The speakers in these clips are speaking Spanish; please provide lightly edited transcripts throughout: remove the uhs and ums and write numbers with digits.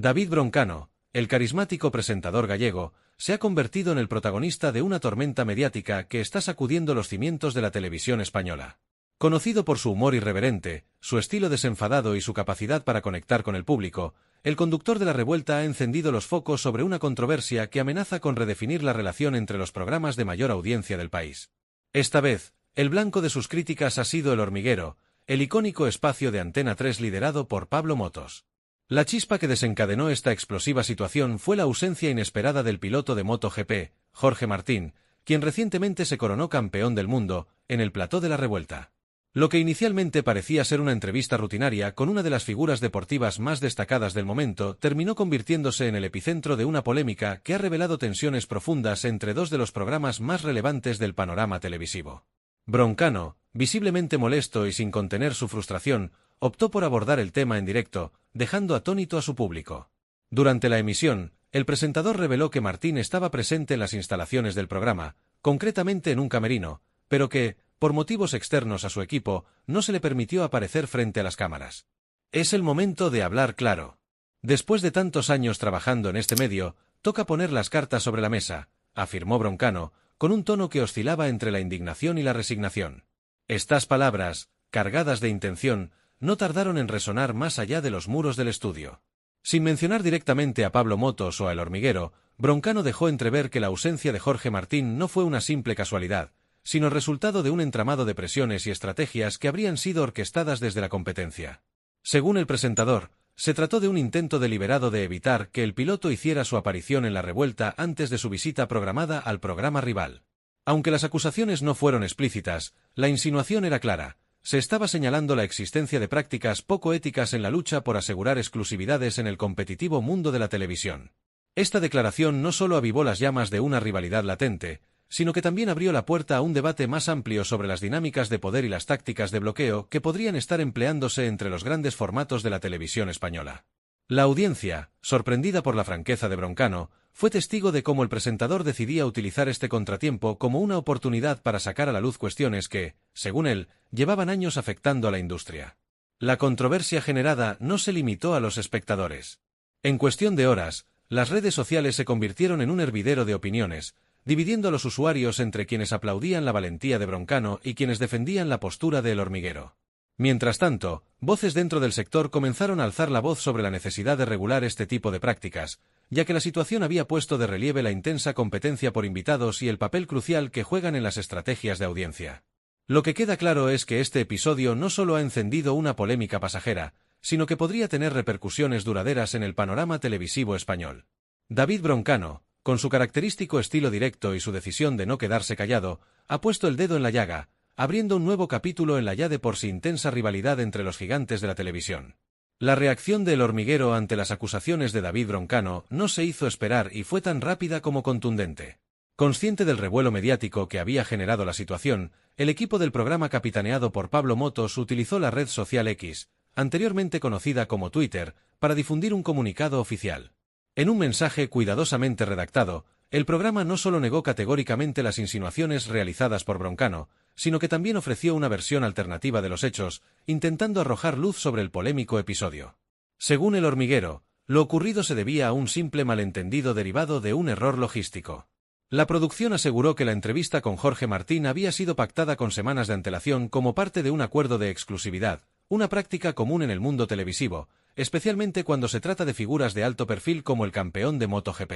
David Broncano, el carismático presentador gallego, se ha convertido en el protagonista de una tormenta mediática que está sacudiendo los cimientos de la televisión española. Conocido por su humor irreverente, su estilo desenfadado y su capacidad para conectar con el público, el conductor de La Revuelta ha encendido los focos sobre una controversia que amenaza con redefinir la relación entre los programas de mayor audiencia del país. Esta vez, el blanco de sus críticas ha sido El Hormiguero, el icónico espacio de Antena 3 liderado por Pablo Motos. La chispa que desencadenó esta explosiva situación fue la ausencia inesperada del piloto de MotoGP, Jorge Martín, quien recientemente se coronó campeón del mundo, en el plató de La Revuelta. Lo que inicialmente parecía ser una entrevista rutinaria con una de las figuras deportivas más destacadas del momento terminó convirtiéndose en el epicentro de una polémica que ha revelado tensiones profundas entre dos de los programas más relevantes del panorama televisivo. Broncano, visiblemente molesto y sin contener su frustración, optó por abordar el tema en directo, dejando atónito a su público. Durante la emisión, el presentador reveló que Martín estaba presente en las instalaciones del programa, concretamente en un camerino, pero que, por motivos externos a su equipo, no se le permitió aparecer frente a las cámaras. Es el momento de hablar claro. Después de tantos años trabajando en este medio, toca poner las cartas sobre la mesa, afirmó Broncano, con un tono que oscilaba entre la indignación y la resignación. Estas palabras, cargadas de intención, no tardaron en resonar más allá de los muros del estudio. Sin mencionar directamente a Pablo Motos o a El Hormiguero, Broncano dejó entrever que la ausencia de Jorge Martín no fue una simple casualidad, sino el resultado de un entramado de presiones y estrategias que habrían sido orquestadas desde la competencia. Según el presentador, se trató de un intento deliberado de evitar que el piloto hiciera su aparición en La Revuelta antes de su visita programada al programa rival. Aunque las acusaciones no fueron explícitas, la insinuación era clara. Se estaba señalando la existencia de prácticas poco éticas en la lucha por asegurar exclusividades en el competitivo mundo de la televisión. Esta declaración no solo avivó las llamas de una rivalidad latente, sino que también abrió la puerta a un debate más amplio sobre las dinámicas de poder y las tácticas de bloqueo que podrían estar empleándose entre los grandes formatos de la televisión española. La audiencia, sorprendida por la franqueza de Broncano, fue testigo de cómo el presentador decidía utilizar este contratiempo como una oportunidad para sacar a la luz cuestiones que, según él, llevaban años afectando a la industria. La controversia generada no se limitó a los espectadores. En cuestión de horas, las redes sociales se convirtieron en un hervidero de opiniones, dividiendo a los usuarios entre quienes aplaudían la valentía de Broncano y quienes defendían la postura de El Hormiguero. Mientras tanto, voces dentro del sector comenzaron a alzar la voz sobre la necesidad de regular este tipo de prácticas, ya que la situación había puesto de relieve la intensa competencia por invitados y el papel crucial que juegan en las estrategias de audiencia. Lo que queda claro es que este episodio no solo ha encendido una polémica pasajera, sino que podría tener repercusiones duraderas en el panorama televisivo español. David Broncano, con su característico estilo directo y su decisión de no quedarse callado, ha puesto el dedo en la llaga, abriendo un nuevo capítulo en la ya de por sí intensa rivalidad entre los gigantes de la televisión. La reacción de El Hormiguero ante las acusaciones de David Broncano no se hizo esperar y fue tan rápida como contundente. Consciente del revuelo mediático que había generado la situación, el equipo del programa capitaneado por Pablo Motos utilizó la red social X, anteriormente conocida como Twitter, para difundir un comunicado oficial. En un mensaje cuidadosamente redactado, el programa no solo negó categóricamente las insinuaciones realizadas por Broncano, sino que también ofreció una versión alternativa de los hechos, intentando arrojar luz sobre el polémico episodio. Según El Hormiguero, lo ocurrido se debía a un simple malentendido derivado de un error logístico. La producción aseguró que la entrevista con Jorge Martín había sido pactada con semanas de antelación como parte de un acuerdo de exclusividad, una práctica común en el mundo televisivo, especialmente cuando se trata de figuras de alto perfil como el campeón de MotoGP.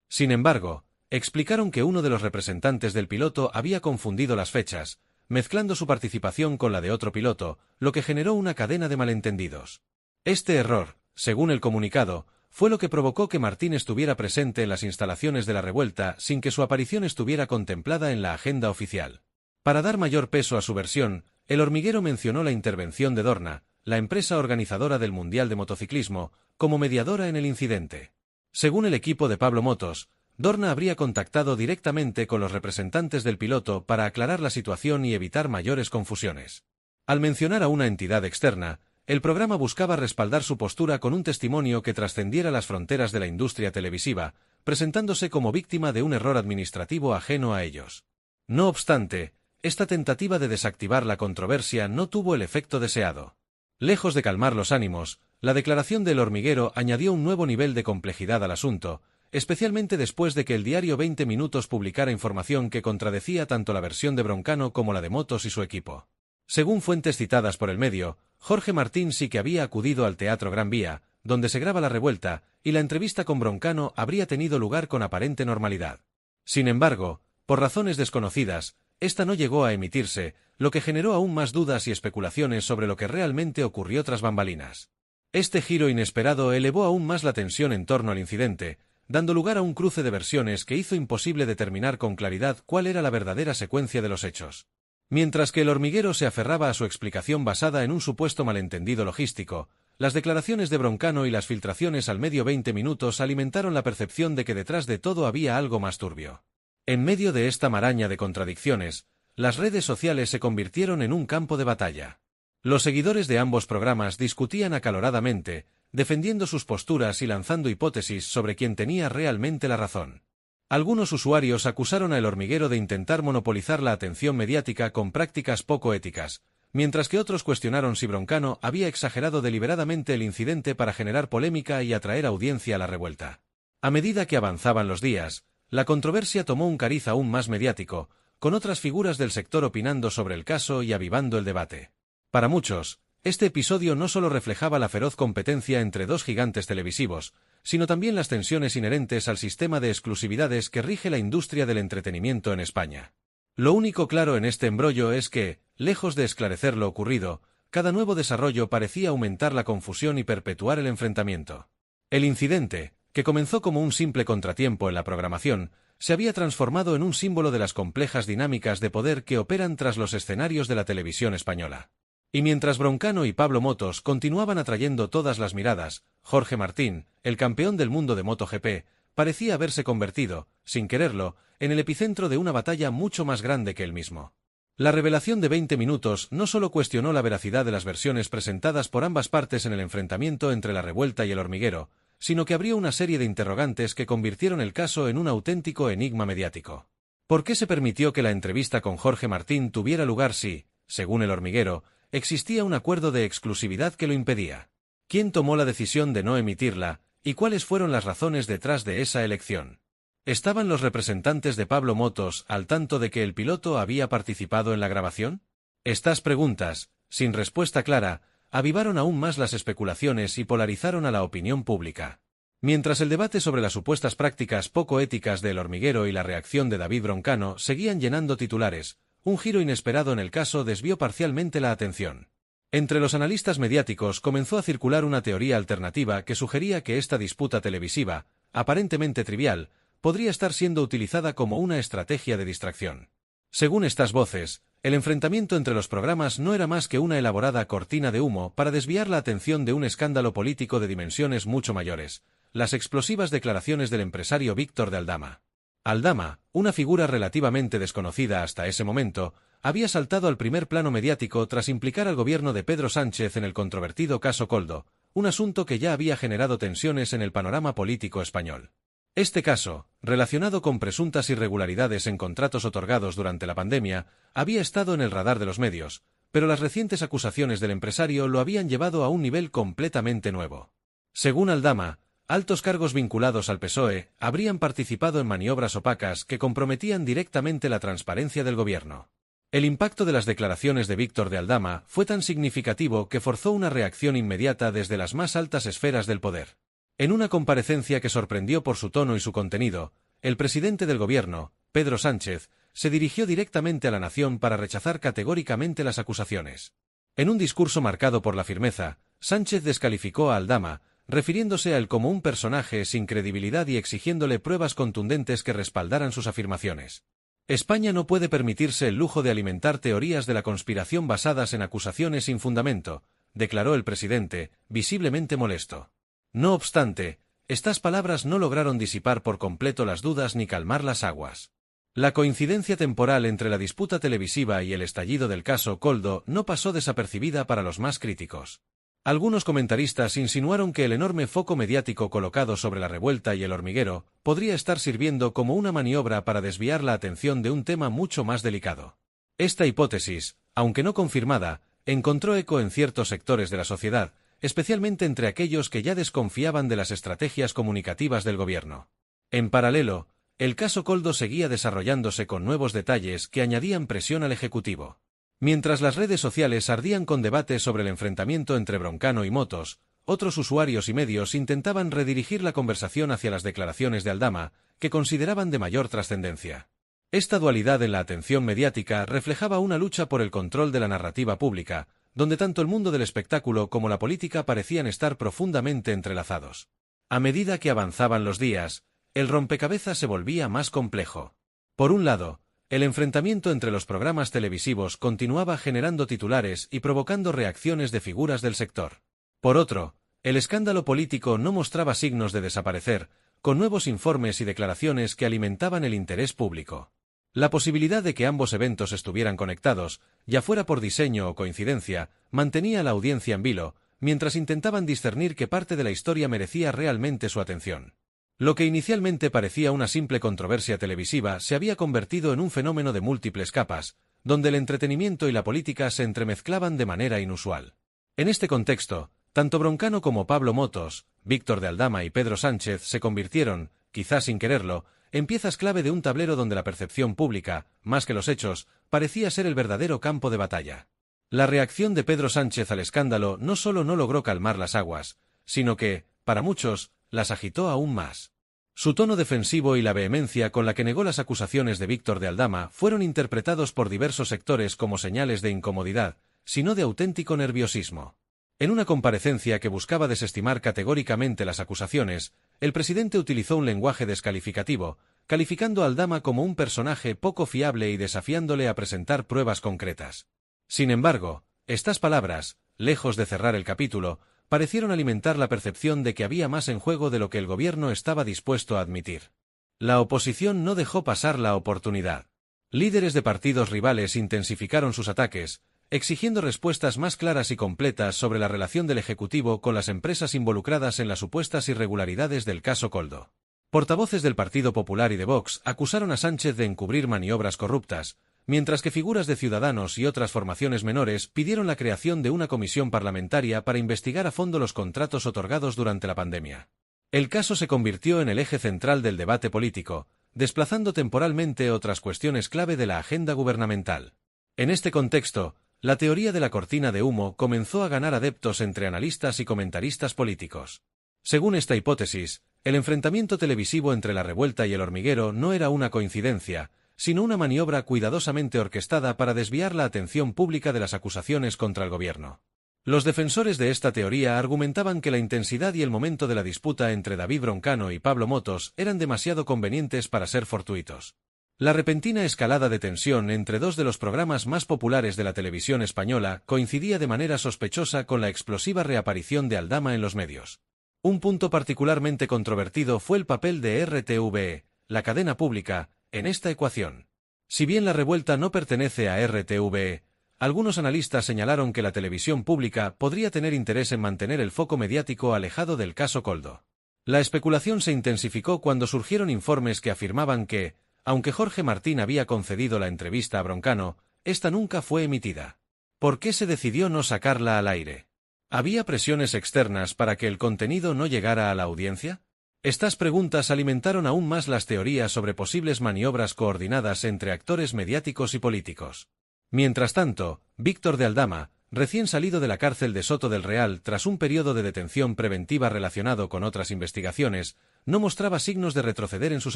Sin embargo, explicaron que uno de los representantes del piloto había confundido las fechas, mezclando su participación con la de otro piloto, lo que generó una cadena de malentendidos. Este error, según el comunicado, fue lo que provocó que Martín estuviera presente en las instalaciones de La Revuelta sin que su aparición estuviera contemplada en la agenda oficial. Para dar mayor peso a su versión, El Hormiguero mencionó la intervención de Dorna, la empresa organizadora del Mundial de Motociclismo, como mediadora en el incidente. Según el equipo de Pablo Motos, Dorna habría contactado directamente con los representantes del piloto para aclarar la situación y evitar mayores confusiones. Al mencionar a una entidad externa, el programa buscaba respaldar su postura con un testimonio que trascendiera las fronteras de la industria televisiva, presentándose como víctima de un error administrativo ajeno a ellos. No obstante, esta tentativa de desactivar la controversia no tuvo el efecto deseado. Lejos de calmar los ánimos, La declaración del Hormiguero añadió un nuevo nivel de complejidad al asunto, especialmente después de que el diario 20 Minutos publicara información que contradecía tanto la versión de Broncano como la de Motos y su equipo. Según fuentes citadas por el medio, Jorge Martín sí que había acudido al Teatro Gran Vía, donde se graba La Revuelta, y la entrevista con Broncano habría tenido lugar con aparente normalidad. Sin embargo, por razones desconocidas, esta no llegó a emitirse, lo que generó aún más dudas y especulaciones sobre lo que realmente ocurrió tras bambalinas. Este giro inesperado elevó aún más la tensión en torno al incidente, dando lugar a un cruce de versiones que hizo imposible determinar con claridad cuál era la verdadera secuencia de los hechos. Mientras que el Hormiguero se aferraba a su explicación basada en un supuesto malentendido logístico, las declaraciones de Broncano y las filtraciones al medio 20 Minutos alimentaron la percepción de que detrás de todo había algo más turbio. En medio de esta maraña de contradicciones, las redes sociales se convirtieron en un campo de batalla. Los seguidores de ambos programas discutían acaloradamente, defendiendo sus posturas y lanzando hipótesis sobre quién tenía realmente la razón. Algunos usuarios acusaron a El Hormiguero de intentar monopolizar la atención mediática con prácticas poco éticas, mientras que otros cuestionaron si Broncano había exagerado deliberadamente el incidente para generar polémica y atraer audiencia a La Revuelta. A medida que avanzaban los días, la controversia tomó un cariz aún más mediático, con otras figuras del sector opinando sobre el caso y avivando el debate. Para muchos, este episodio no solo reflejaba la feroz competencia entre dos gigantes televisivos, sino también las tensiones inherentes al sistema de exclusividades que rige la industria del entretenimiento en España. Lo único claro en este embrollo es que, lejos de esclarecer lo ocurrido, cada nuevo desarrollo parecía aumentar la confusión y perpetuar el enfrentamiento. El incidente, que comenzó como un simple contratiempo en la programación, se había transformado en un símbolo de las complejas dinámicas de poder que operan tras los escenarios de la televisión española. Y mientras Broncano y Pablo Motos continuaban atrayendo todas las miradas, Jorge Martín, el campeón del mundo de MotoGP, parecía haberse convertido, sin quererlo, en el epicentro de una batalla mucho más grande que él mismo. La revelación de 20 Minutos no solo cuestionó la veracidad de las versiones presentadas por ambas partes en el enfrentamiento entre La Revuelta y El Hormiguero, sino que abrió una serie de interrogantes que convirtieron el caso en un auténtico enigma mediático. ¿Por qué se permitió que la entrevista con Jorge Martín tuviera lugar si, según El Hormiguero, existía un acuerdo de exclusividad que lo impedía? ¿Quién tomó la decisión de no emitirla, y cuáles fueron las razones detrás de esa elección? ¿Estaban los representantes de Pablo Motos al tanto de que el piloto había participado en la grabación? Estas preguntas, sin respuesta clara, avivaron aún más las especulaciones y polarizaron a la opinión pública. Mientras el debate sobre las supuestas prácticas poco éticas de El Hormiguero y la reacción de David Broncano seguían llenando titulares, un giro inesperado en el caso desvió parcialmente la atención. Entre los analistas mediáticos comenzó a circular una teoría alternativa que sugería que esta disputa televisiva, aparentemente trivial, podría estar siendo utilizada como una estrategia de distracción. Según estas voces, el enfrentamiento entre los programas no era más que una elaborada cortina de humo para desviar la atención de un escándalo político de dimensiones mucho mayores, las explosivas declaraciones del empresario Víctor de Aldama. Aldama, una figura relativamente desconocida hasta ese momento, había saltado al primer plano mediático tras implicar al gobierno de Pedro Sánchez en el controvertido caso Koldo, un asunto que ya había generado tensiones en el panorama político español. Este caso, relacionado con presuntas irregularidades en contratos otorgados durante la pandemia, había estado en el radar de los medios, pero las recientes acusaciones del empresario lo habían llevado a un nivel completamente nuevo. Según Aldama, altos cargos vinculados al PSOE habrían participado en maniobras opacas que comprometían directamente la transparencia del gobierno. El impacto de las declaraciones de Víctor de Aldama fue tan significativo que forzó una reacción inmediata desde las más altas esferas del poder. En una comparecencia que sorprendió por su tono y su contenido, el presidente del gobierno, Pedro Sánchez, se dirigió directamente a la nación para rechazar categóricamente las acusaciones. En un discurso marcado por la firmeza, Sánchez descalificó a Aldama, refiriéndose a él como un personaje sin credibilidad y exigiéndole pruebas contundentes que respaldaran sus afirmaciones. España no puede permitirse el lujo de alimentar teorías de la conspiración basadas en acusaciones sin fundamento, declaró el presidente, visiblemente molesto. No obstante, estas palabras no lograron disipar por completo las dudas ni calmar las aguas. La coincidencia temporal entre la disputa televisiva y el estallido del caso Koldo no pasó desapercibida para los más críticos. Algunos comentaristas insinuaron que el enorme foco mediático colocado sobre La Revuelta y El Hormiguero podría estar sirviendo como una maniobra para desviar la atención de un tema mucho más delicado. Esta hipótesis, aunque no confirmada, encontró eco en ciertos sectores de la sociedad, especialmente entre aquellos que ya desconfiaban de las estrategias comunicativas del gobierno. En paralelo, el caso Koldo seguía desarrollándose con nuevos detalles que añadían presión al Ejecutivo. Mientras las redes sociales ardían con debates sobre el enfrentamiento entre Broncano y Motos, otros usuarios y medios intentaban redirigir la conversación hacia las declaraciones de Aldama, que consideraban de mayor trascendencia. Esta dualidad en la atención mediática reflejaba una lucha por el control de la narrativa pública, donde tanto el mundo del espectáculo como la política parecían estar profundamente entrelazados. A medida que avanzaban los días, el rompecabezas se volvía más complejo. Por un lado, el enfrentamiento entre los programas televisivos continuaba generando titulares y provocando reacciones de figuras del sector. Por otro, el escándalo político no mostraba signos de desaparecer, con nuevos informes y declaraciones que alimentaban el interés público. La posibilidad de que ambos eventos estuvieran conectados, ya fuera por diseño o coincidencia, mantenía a la audiencia en vilo, mientras intentaban discernir qué parte de la historia merecía realmente su atención. Lo que inicialmente parecía una simple controversia televisiva se había convertido en un fenómeno de múltiples capas, donde el entretenimiento y la política se entremezclaban de manera inusual. En este contexto, tanto Broncano como Pablo Motos, Víctor de Aldama y Pedro Sánchez se convirtieron, quizás sin quererlo, en piezas clave de un tablero donde la percepción pública, más que los hechos, parecía ser el verdadero campo de batalla. La reacción de Pedro Sánchez al escándalo no solo no logró calmar las aguas, sino que, para muchos, las agitó aún más. Su tono defensivo y la vehemencia con la que negó las acusaciones de Víctor de Aldama fueron interpretados por diversos sectores como señales de incomodidad, sino de auténtico nerviosismo. En una comparecencia que buscaba desestimar categóricamente las acusaciones, el presidente utilizó un lenguaje descalificativo, calificando a Aldama como un personaje poco fiable y desafiándole a presentar pruebas concretas. Sin embargo, estas palabras, lejos de cerrar el capítulo, parecieron alimentar la percepción de que había más en juego de lo que el gobierno estaba dispuesto a admitir. La oposición no dejó pasar la oportunidad. Líderes de partidos rivales intensificaron sus ataques, exigiendo respuestas más claras y completas sobre la relación del Ejecutivo con las empresas involucradas en las supuestas irregularidades del caso Koldo. Portavoces del Partido Popular y de Vox acusaron a Sánchez de encubrir maniobras corruptas, mientras que figuras de Ciudadanos y otras formaciones menores pidieron la creación de una comisión parlamentaria para investigar a fondo los contratos otorgados durante la pandemia. El caso se convirtió en el eje central del debate político, desplazando temporalmente otras cuestiones clave de la agenda gubernamental. En este contexto, la teoría de la cortina de humo comenzó a ganar adeptos entre analistas y comentaristas políticos. Según esta hipótesis, el enfrentamiento televisivo entre La Revuelta y El Hormiguero no era una coincidencia, sino una maniobra cuidadosamente orquestada para desviar la atención pública de las acusaciones contra el gobierno. Los defensores de esta teoría argumentaban que la intensidad y el momento de la disputa entre David Broncano y Pablo Motos eran demasiado convenientes para ser fortuitos. La repentina escalada de tensión entre dos de los programas más populares de la televisión española coincidía de manera sospechosa con la explosiva reaparición de Aldama en los medios. Un punto particularmente controvertido fue el papel de RTVE, la cadena pública, en esta ecuación. Si bien La Revuelta no pertenece a RTVE, algunos analistas señalaron que la televisión pública podría tener interés en mantener el foco mediático alejado del caso Koldo. La especulación se intensificó cuando surgieron informes que afirmaban que, aunque Jorge Martín había concedido la entrevista a Broncano, esta nunca fue emitida. ¿Por qué se decidió no sacarla al aire? ¿Había presiones externas para que el contenido no llegara a la audiencia? Estas preguntas alimentaron aún más las teorías sobre posibles maniobras coordinadas entre actores mediáticos y políticos. Mientras tanto, Víctor de Aldama, recién salido de la cárcel de Soto del Real tras un periodo de detención preventiva relacionado con otras investigaciones, no mostraba signos de retroceder en sus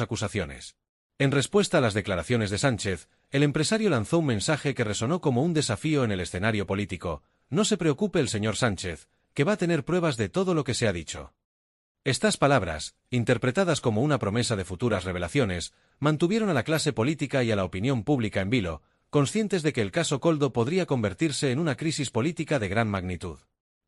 acusaciones. En respuesta a las declaraciones de Sánchez, el empresario lanzó un mensaje que resonó como un desafío en el escenario político: no se preocupe el señor Sánchez, que va a tener pruebas de todo lo que se ha dicho. Estas palabras, interpretadas como una promesa de futuras revelaciones, mantuvieron a la clase política y a la opinión pública en vilo, conscientes de que el caso Koldo podría convertirse en una crisis política de gran magnitud.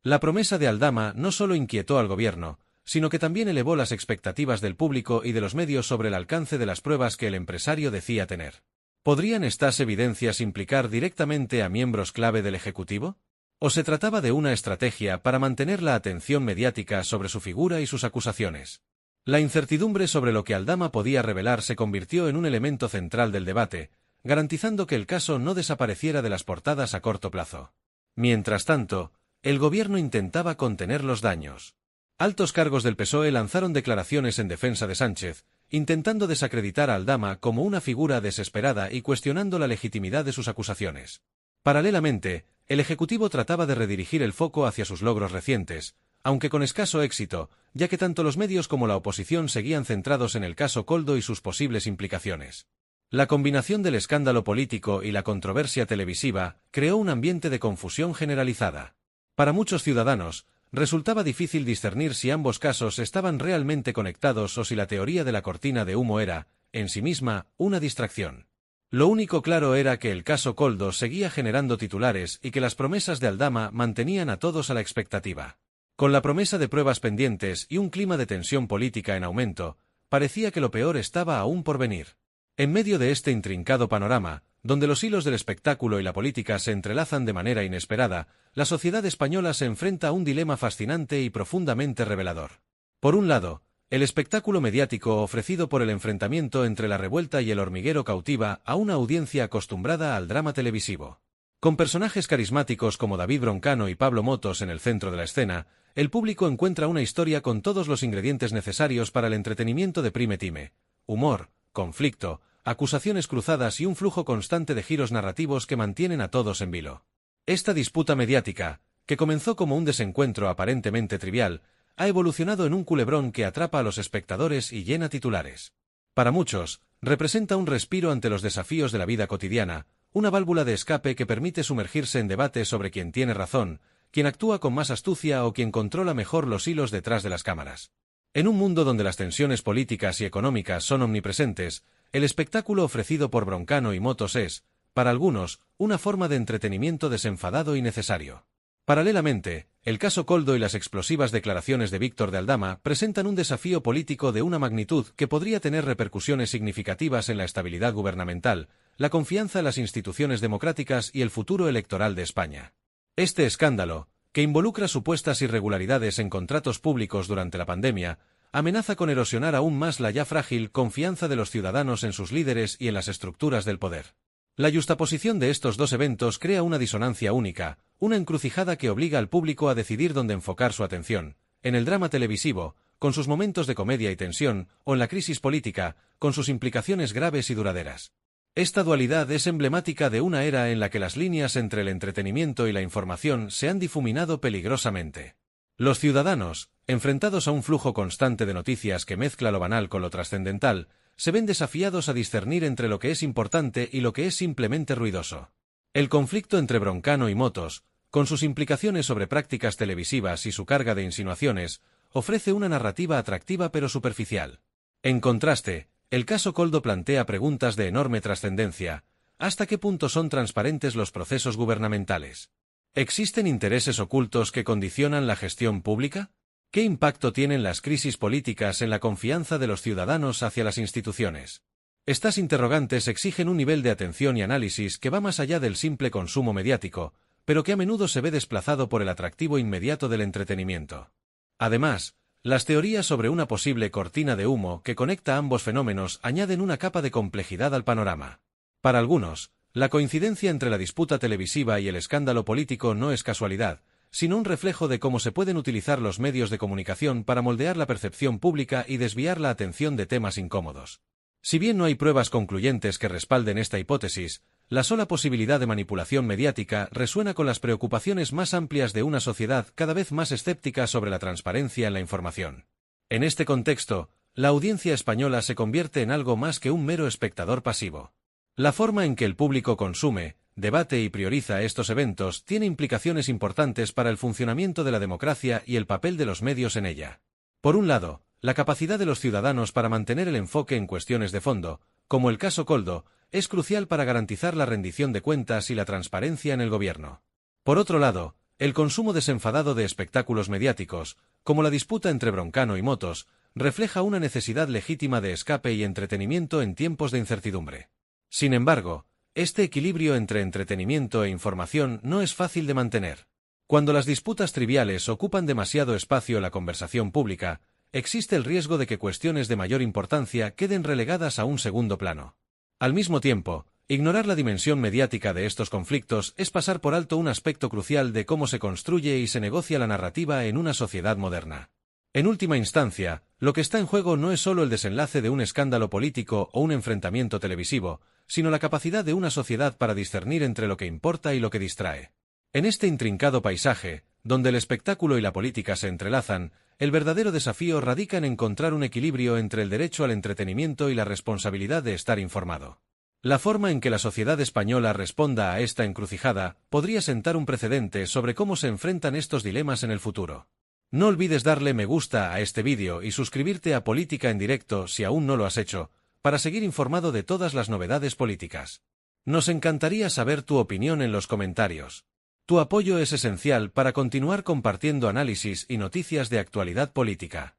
La promesa de Aldama no solo inquietó al gobierno, sino que también elevó las expectativas del público y de los medios sobre el alcance de las pruebas que el empresario decía tener. ¿Podrían estas evidencias implicar directamente a miembros clave del Ejecutivo? ¿O se trataba de una estrategia para mantener la atención mediática sobre su figura y sus acusaciones? La incertidumbre sobre lo que Aldama podía revelar se convirtió en un elemento central del debate, garantizando que el caso no desapareciera de las portadas a corto plazo. Mientras tanto, el gobierno intentaba contener los daños. Altos cargos del PSOE lanzaron declaraciones en defensa de Sánchez, intentando desacreditar a Aldama como una figura desesperada y cuestionando la legitimidad de sus acusaciones. Paralelamente, el Ejecutivo trataba de redirigir el foco hacia sus logros recientes, aunque con escaso éxito, ya que tanto los medios como la oposición seguían centrados en el caso Koldo y sus posibles implicaciones. La combinación del escándalo político y la controversia televisiva creó un ambiente de confusión generalizada. Para muchos ciudadanos, resultaba difícil discernir si ambos casos estaban realmente conectados o si la teoría de la cortina de humo era, en sí misma, una distracción. Lo único claro era que el caso Koldo seguía generando titulares y que las promesas de Aldama mantenían a todos a la expectativa. Con la promesa de pruebas pendientes y un clima de tensión política en aumento, parecía que lo peor estaba aún por venir. En medio de este intrincado panorama, donde los hilos del espectáculo y la política se entrelazan de manera inesperada, la sociedad española se enfrenta a un dilema fascinante y profundamente revelador. Por un lado, el espectáculo mediático ofrecido por el enfrentamiento entre la revuelta y el hormiguero cautiva a una audiencia acostumbrada al drama televisivo. Con personajes carismáticos como David Broncano y Pablo Motos en el centro de la escena, el público encuentra una historia con todos los ingredientes necesarios para el entretenimiento de prime time: humor, conflicto, acusaciones cruzadas y un flujo constante de giros narrativos que mantienen a todos en vilo. Esta disputa mediática, que comenzó como un desencuentro aparentemente trivial, ha evolucionado en un culebrón que atrapa a los espectadores y llena titulares. Para muchos, representa un respiro ante los desafíos de la vida cotidiana, una válvula de escape que permite sumergirse en debates sobre quién tiene razón, quién actúa con más astucia o quién controla mejor los hilos detrás de las cámaras. En un mundo donde las tensiones políticas y económicas son omnipresentes, el espectáculo ofrecido por Broncano y Motos es, para algunos, una forma de entretenimiento desenfadado y necesario. Paralelamente, el caso Koldo y las explosivas declaraciones de Víctor de Aldama presentan un desafío político de una magnitud que podría tener repercusiones significativas en la estabilidad gubernamental, la confianza en las instituciones democráticas y el futuro electoral de España. Este escándalo, que involucra supuestas irregularidades en contratos públicos durante la pandemia, amenaza con erosionar aún más la ya frágil confianza de los ciudadanos en sus líderes y en las estructuras del poder. La yuxtaposición de estos dos eventos crea una disonancia única, una encrucijada que obliga al público a decidir dónde enfocar su atención: en el drama televisivo, con sus momentos de comedia y tensión, o en la crisis política, con sus implicaciones graves y duraderas. Esta dualidad es emblemática de una era en la que las líneas entre el entretenimiento y la información se han difuminado peligrosamente. Los ciudadanos, enfrentados a un flujo constante de noticias que mezcla lo banal con lo trascendental, se ven desafiados a discernir entre lo que es importante y lo que es simplemente ruidoso. El conflicto entre Broncano y Motos, con sus implicaciones sobre prácticas televisivas y su carga de insinuaciones, ofrece una narrativa atractiva pero superficial. En contraste, el caso Koldo plantea preguntas de enorme trascendencia: ¿hasta qué punto son transparentes los procesos gubernamentales? ¿Existen intereses ocultos que condicionan la gestión pública? ¿Qué impacto tienen las crisis políticas en la confianza de los ciudadanos hacia las instituciones? Estas interrogantes exigen un nivel de atención y análisis que va más allá del simple consumo mediático, pero que a menudo se ve desplazado por el atractivo inmediato del entretenimiento. Además, las teorías sobre una posible cortina de humo que conecta ambos fenómenos añaden una capa de complejidad al panorama. Para algunos, la coincidencia entre la disputa televisiva y el escándalo político no es casualidad, sino un reflejo de cómo se pueden utilizar los medios de comunicación para moldear la percepción pública y desviar la atención de temas incómodos. Si bien no hay pruebas concluyentes que respalden esta hipótesis, la sola posibilidad de manipulación mediática resuena con las preocupaciones más amplias de una sociedad cada vez más escéptica sobre la transparencia en la información. En este contexto, la audiencia española se convierte en algo más que un mero espectador pasivo. La forma en que el público consume, debate y prioriza estos eventos tiene implicaciones importantes para el funcionamiento de la democracia y el papel de los medios en ella. Por un lado, la capacidad de los ciudadanos para mantener el enfoque en cuestiones de fondo, como el caso Koldo, es crucial para garantizar la rendición de cuentas y la transparencia en el gobierno. Por otro lado, el consumo desenfadado de espectáculos mediáticos, como la disputa entre Broncano y Motos, refleja una necesidad legítima de escape y entretenimiento en tiempos de incertidumbre. Sin embargo, este equilibrio entre entretenimiento e información no es fácil de mantener. Cuando las disputas triviales ocupan demasiado espacio en la conversación pública, existe el riesgo de que cuestiones de mayor importancia queden relegadas a un segundo plano. Al mismo tiempo, Ignorar la dimensión mediática de estos conflictos es pasar por alto un aspecto crucial de cómo se construye y se negocia la narrativa en una sociedad moderna. En última instancia, lo que está en juego no es solo el desenlace de un escándalo político o un enfrentamiento televisivo, sino la capacidad de una sociedad para discernir entre lo que importa y lo que distrae. En este intrincado paisaje, donde el espectáculo y la política se entrelazan, el verdadero desafío radica en encontrar un equilibrio entre el derecho al entretenimiento y la responsabilidad de estar informado. La forma en que la sociedad española responda a esta encrucijada podría sentar un precedente sobre cómo se enfrentan estos dilemas en el futuro. No olvides darle me gusta a este vídeo y suscribirte a Política en Directo si aún no lo has hecho, para seguir informado de todas las novedades políticas. Nos encantaría saber tu opinión en los comentarios. Tu apoyo es esencial para continuar compartiendo análisis y noticias de actualidad política.